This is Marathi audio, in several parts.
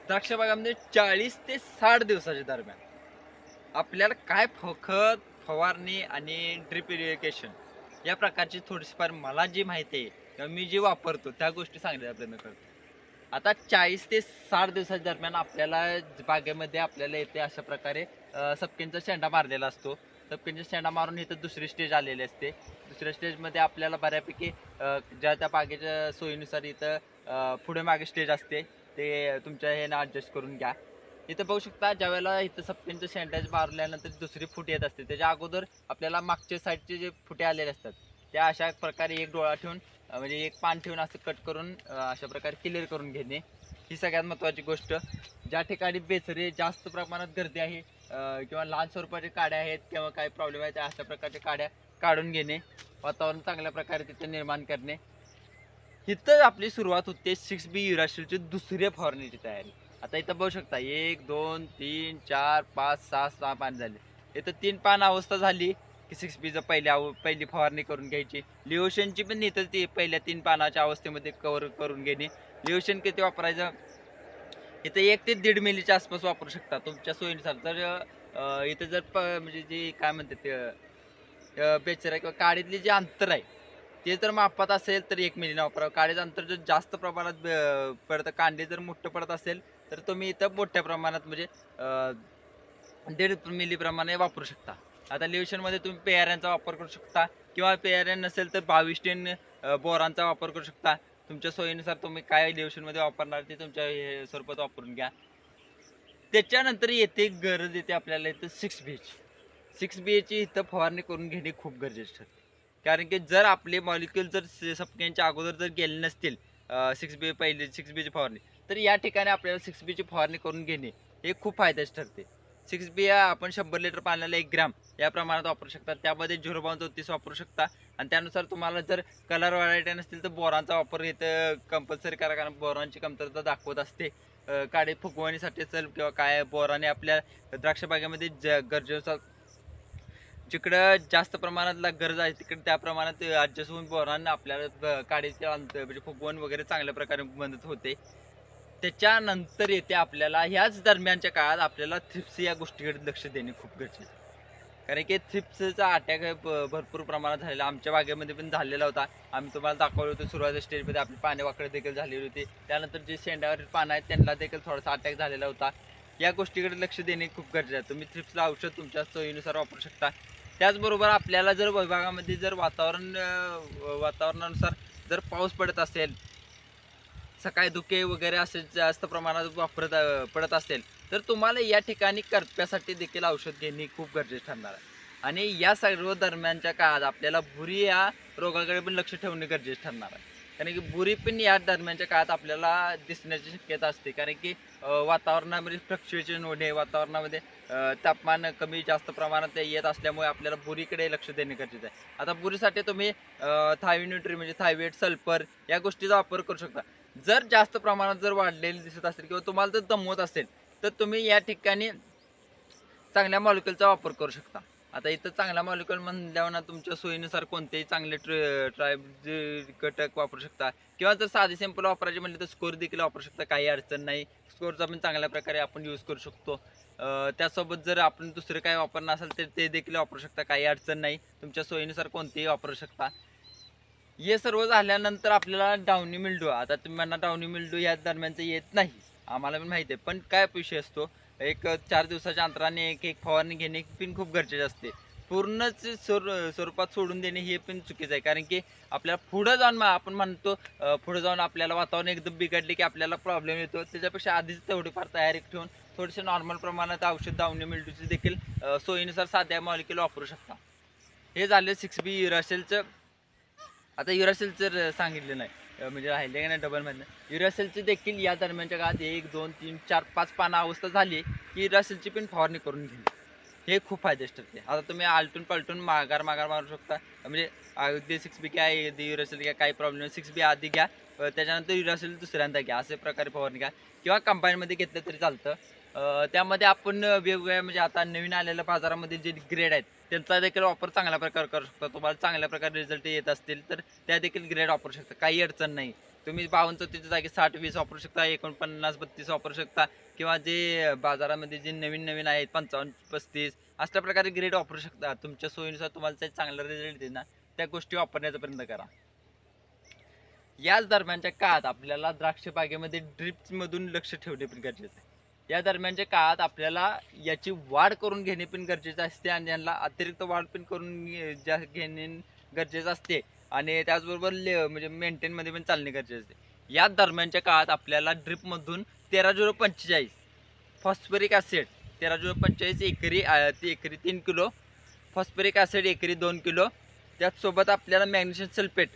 द्राक्ष बागामध्ये 40 ते 60 दिवसाच्या दरम्यान आपल्याला काय खत, फवारणी आणि ड्रिप इरिगेशन या प्रकारची थोडीफार मला जी माहिती आहे किंवा मी जे वापरतो त्या गोष्टी सांगण्याचा प्रयत्न करतो. आता 40 ते 60 दिवसाच्या दरम्यान आपल्याला बागेमध्ये आपल्याला येते अशा प्रकारे सपकेंचा शेंडा मारलेला असतो. सपकेंचा शेंडा मारून इथं दुसरी स्टेज आलेली असते. दुसऱ्या स्टेजमध्ये आपल्याला बऱ्यापैकी ज्या त्या बागेच्या सोयीनुसार इथं पुढे मागे स्टेज असते. ते तुमच्या ह्यानं ॲडजस्ट करून घ्या. इथं बघू शकता ज्यावेळेला इथं सपकेंचं शेंडा मारल्यानंतर दुसरी फुटी येत असते. त्याच्या अगोदर आपल्याला मागच्या साईडचे जे फुटे आलेले असतात, त्या अशा प्रकारे एक डोळा ठेवून म्हणजे एक पान ठेवून असं कट करून अशा प्रकारे क्लिअर करून घेणे. ही सगळ्यात महत्त्वाची गोष्ट. ज्या ठिकाणी बेचरे जास्त प्रमाणात गर्दी आहे किंवा लहान स्वरूपाच्या काड्या आहेत किंवा काही प्रॉब्लेम आहेत, अशा प्रकारच्या काड्या काढून घेणे. वातावरण चांगल्या प्रकारे तिथे निर्माण करणे. इथं आपली सुरुवात होते 6B युराशिलची दुसऱ्या फवारणीची तयारी. आता इथं बघू शकता 1, 2, 3, 4, 5, 6 पान झाले. इथं 3 पान अवस्था झाली की 6Bचं पहिली फवारणी करून घ्यायची. लिओशनची पण इथं ती पहिल्या 3 पानाच्या अवस्थेमध्ये कव्हर करून घेणे. लिओशन किती वापरायचं? इथं 1 ते 1.5 मिलीच्या आसपास वापरू शकता तुमच्या सोयीनुसार. जर इथं जर म्हणजे जे काय म्हणतात ते बेचरा किंवा काडीतली जे अंतर आहे, ते जर मापात असेल तर 1 मिलीने वापरावं. काडीचं अंतर जर जास्त प्रमाणात पडतं, कांडे जर मोठं पडत असेल, तर तुम्ही इथं मोठ्या प्रमाणात म्हणजे 1.5 मिलीप्रमाणे वापरू शकता. आता लिव्हिशनमध्ये तुम्ही पेयाऱ्यांचा वापर करू शकता किंवा पेयाऱ्या नसेल तर 22 बोरांचा वापर करू शकता. तुमच्या सोयीनुसार तुम्ही काय लिव्हिशनमध्ये वापरणार ते तुमच्या हे स्वरूपात वापरून घ्या. त्याच्यानंतर येते गरज येते आपल्याला इथं 6Bची. 6B इथं फवारणी करून घेणे खूप गरजेचं ठरते. कारण की जर आपले मॉलिक्यूल जर सपक्यांच्या अगोदर जर गेले नसतील 6B पहिली 6Bची फवारणी, तर या ठिकाणी आपल्याला 6Bची फवारणी करून घेणे हे खूप फायद्याचे ठरते. 6B आपण 100 लिटर पाण्याला 1 ग्रॅम या प्रमाणात वापरू शकता. त्यामध्ये 0.34 वापरू शकता आणि त्यानुसार तुम्हाला जर कलर व्हरायटी नसतील तर बोरांचा वापर इथं कंपल्सरी करा, कारण बोरांची कमतरता दाखवत असते. काडी फुगवणीसाठी असेल किंवा काय बोराने आपल्या द्राक्ष बागेमध्ये गरजेनुसार जिकडं जास्त प्रमाणात गरज आहे तिकडे त्या प्रमाणात ॲडजस्ट होऊन बोरांना आपल्याला काडीचे म्हणजे फुगवण वगैरे चांगल्या प्रकारे मदत होते. त्याच्यानंतर येते आपल्याला ह्याच दरम्यानच्या काळात आपल्याला थ्रिप्स या गोष्टीकडे लक्ष देणे खूप गरजेचं आहे. कारण की थ्रिप्सचा अटॅक भरपूर प्रमाणात झालेला आमच्या बागेमध्ये पण झालेला होता. आम्ही तुम्हाला दाखवलं होतं सुरुवातीच्या स्टेजमध्ये आपली पाने वाकडे देखील झालेली होती. त्यानंतर जे शेंड्यावरील पानं आहेत त्यांना देखील थोडासा अटॅक झालेला होता. या गोष्टीकडे लक्ष देणे खूप गरजेचं आहे. तुम्ही थ्रिप्सला औषध तुमच्या सोयीनुसार वापरू शकता. त्याचबरोबर आपल्याला जर विभागामध्ये जर वातावरणानुसार जर पाऊस पडत असेल, सकाळी धुके वगैरे असे जास्त प्रमाणात पडत असेल, तर तुम्हाला या ठिकाणी करप्यासाठी देखील औषध घेणे खूप गरजेचं ठरणार आहे. आणि या सर्व दरम्यानच्या काळात आपल्याला भुरी या रोगाकडे पण लक्ष ठेवणे गरजेचं ठरणार आहे. कारण की भुरी पण या दरम्यानच्या काळात आपल्याला दिसण्याची शक्यता असते. कारण की वातावरणामध्ये फ्लक्च्युएशन होणे, वातावरणामध्ये तापमान कमी जास्त प्रमाणात येत असल्यामुळे आपल्याला बुरीकडे लक्ष देणे गरजेचं आहे. आता बुरीसाठी तुम्ही थायोनिट्री म्हणजे थायवेट, सल्फर या गोष्टीचा वापर करू शकता. जर जास्त प्रमाणात जर वाढलेली दिसत असेल किंवा तुम्हाला जर दमवत असेल, तर तुम्ही या ठिकाणी चांगल्या मॉलिक्युलचा वापर करू शकता. आता इथं चांगला मॉलिक्युल म्हणल्यावर ना तुमच्या सोयीनुसार कोणतेही चांगले घटक वापरू शकता किंवा जर साधे सिंपल वापरायचे म्हणले तर स्कोर देखील वापरू शकता. काही अडचण नाही. स्कोरचा पण चांगल्या प्रकारे आपण यूज करू शकतो. त्यासोबत जर आपण दुसरं काही वापरणार असेल तर ते देखील वापरू शकता. काही अडचण नाही. तुमच्या सोयीनुसार कोणतेही वापरू शकता. हे सर्व झाल्यानंतर आपल्याला डाउनी मिल्ड्यू, आता तुम्ही म्हणा डाउनी मिल्ड्यू या दरम्यानचं येत नाही. आम्हाला पण माहिती आहे. पण काय विषय असतो, एक 4 दिवसाच्या अंतराने एक फवारणी घेणे पण खूप गरजेचे असते. पूर्णच स्वरूपात सोडून देणे हे पण चुकीचं आहे. कारण की आपल्याला पुढं जाऊन आपण म्हणतो पुढे जाऊन आपल्याला वातावरण एकदम बिघडले की आपल्याला प्रॉब्लेम येतो. त्याच्यापेक्षा आधीच तेवढीफार तयारी ठेवून थोडेसे नॉर्मल प्रमाणात औषध डाउनी मिल्ड्यूचे देखील सोयीनुसार साध्या मॉलिक्युल वापरू शकता. हे झाले 6B युरासेलचं. आता युरासेल जर सांगितलं नाही म्हणजे राहिले का नाही डबलमधनं, युरासेलची देखील या दरम्यानच्या काळात 1, 2, 3, 4, 5 पानं अवस्था झाली की युरासेलची पण फवारणी करून घेणे हे खूप फायदेशीर ठरते. आता तुम्ही आलटून पलटून माघार मारू शकता. म्हणजे अगदी 6B काय युरासेल घ्या, काही प्रॉब्लेम नाही. 6B आधी घ्या, त्याच्यानंतर युरासेल दुसऱ्यांदा घ्या. अशा प्रकारे फवारणी घ्या किंवा कंबाईनमध्ये घेतलं तरी चालतं. त्यामध्ये आपण वेगवेगळ्या म्हणजे आता नवीन आलेल्या बाजारामध्ये जे ग्रेड आहेत त्यांचा देखील वापर चांगल्या प्रकारे करू शकता. तुम्हाला चांगल्या प्रकारे रिझल्ट येत असतील तर त्या देखील ग्रेड वापरू शकता. काही अडचण नाही. तुम्ही 52-34च्या जागी 60-20 वापरू शकता, 49-32 वापरू शकता किंवा जे बाजारामध्ये जे नवीन आहेत 55-35 अशा प्रकारे ग्रेड वापरू शकता. तुमच्या सोयीनुसार तुम्हाला ते चांगला रिझल्ट देईल ना, त्या गोष्टी वापरण्याचा प्रयत्न करा. याच दरम्यानच्या काळात आपल्याला द्राक्ष बागेमध्ये ड्रिप्समधून लक्ष ठेवणे पण गरजेचं आहे. या दरम्यानच्या काळात आपल्याला याची वाढ करून घेणे पण गरजेचं असते आणि यांना अतिरिक्त वाढ पण करून घेणे गरजेचं असते आणि त्याचबरोबर म्हणजे मेंटेनमध्ये पण चालणे गरजेचं असते. या दरम्यानच्या काळात आपल्याला ड्रिपमधून 13-0-45 फॉस्फरिक ॲसिड 13-0-45 एकरी 3 किलो, फॉस्फरिक ॲसिड एकरी 2 किलो, त्याचसोबत आपल्याला मॅग्नेशियम सल्फेट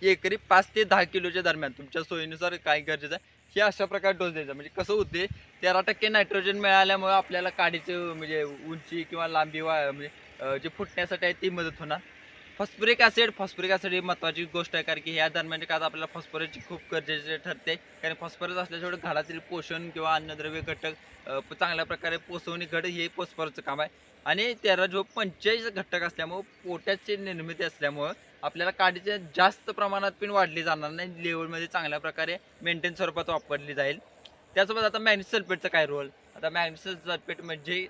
एकरी 5 ते 10 किलोच्या दरम्यान तुमच्या सोयीनुसार काय गरजेचं आहे हे अशा प्रकारे डोस द्यायचा. म्हणजे कसं होते 13% नायट्रोजन मिळाल्यामुळे आपल्याला काडीचं म्हणजे उंची किंवा लांबी म्हणजे जे फुटण्यासाठी आहे ती मदत होणार. फॉस्फरिक ॲसिड ही महत्त्वाची गोष्ट आहे, कारण की ह्या दरम्यानच्या काळात आपल्याला फॉस्फरसची खूप गरजेचे ठरते. कारण फॉस्फरस असल्याशिवाय घरातील पोषण किंवा अन्नद्रव्य घटक चांगल्या प्रकारे पोषवणी घड हे फॉस्फरसचं काम आहे. आणि 13-45 घटक असल्यामुळं पोटॅशची निर्मिती असल्यामुळं आपल्याला काडीच्या जास्त प्रमाणात पण वाढली जाणार नाही, लेवलमध्ये चांगल्या प्रकारे मेंटेन स्वरूपात वापरली जाईल. त्यासोबत आता मॅग्नेशियम सल्फेटचा काय रोल? आता मॅग्नेशियम सल्फेट म्हणजे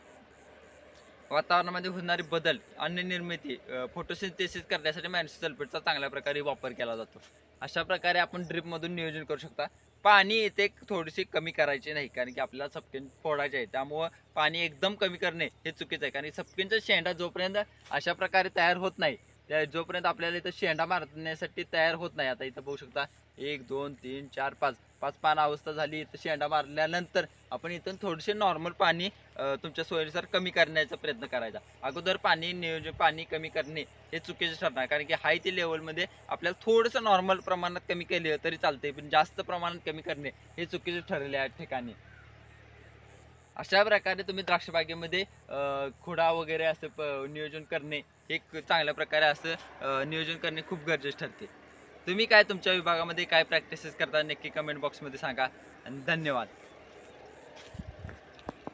वातावरणामध्ये होणारे बदल, अन्न निर्मिती, फोटोसिंथेसिस करण्यासाठी मॅग्नेशियम सल्फेटचा चांगल्या प्रकारे वापर केला जातो. अशा प्रकारे आपण ड्रिपमधून नियोजन करू शकता. पाणी इथे थोडीशी कमी करायची नाही, कारण की आपल्याला सपकेन फोडायचे आहे, त्यामुळं पाणी एकदम कमी करणे हे चुकीचं आहे. कारण की सपकेनचा शेंडा जोपर्यंत अशा प्रकारे तयार होत नाही, जोपर्यंत आपल्याला इथं शेंडा मारण्यासाठी तयार होत नाही. आता इथं बघू शकता 1 2 3 4 5 पान अवस्था झाली. इथं शेंडा मारल्यानंतर आपण इथून थोडेसे नॉर्मल पाणी तुमच्या सोयीनुसार कमी करण्याचा प्रयत्न करायचा. अगोदर पाणी कमी करणे हे चुकीचे ठरणार, कारण की हाय ती लेवलमध्ये आपल्याला थोडंसं नॉर्मल प्रमाणात कमी केले तरी चालते, पण जास्त प्रमाणात कमी करणे हे चुकीचे ठरले या ठिकाणी. अशा प्रकारे तुम्ही द्राक्षबागेमध्ये खोडा वगैरे असं नियोजन करणे हे चांगल्या प्रकारे असं नियोजन करणे खूप गरजेचे ठरते. तुम्ही काय तुमच्या विभागामध्ये काय प्रॅक्टिसेस करता नक्की कमेंट बॉक्समध्ये सांगा आणि धन्यवाद.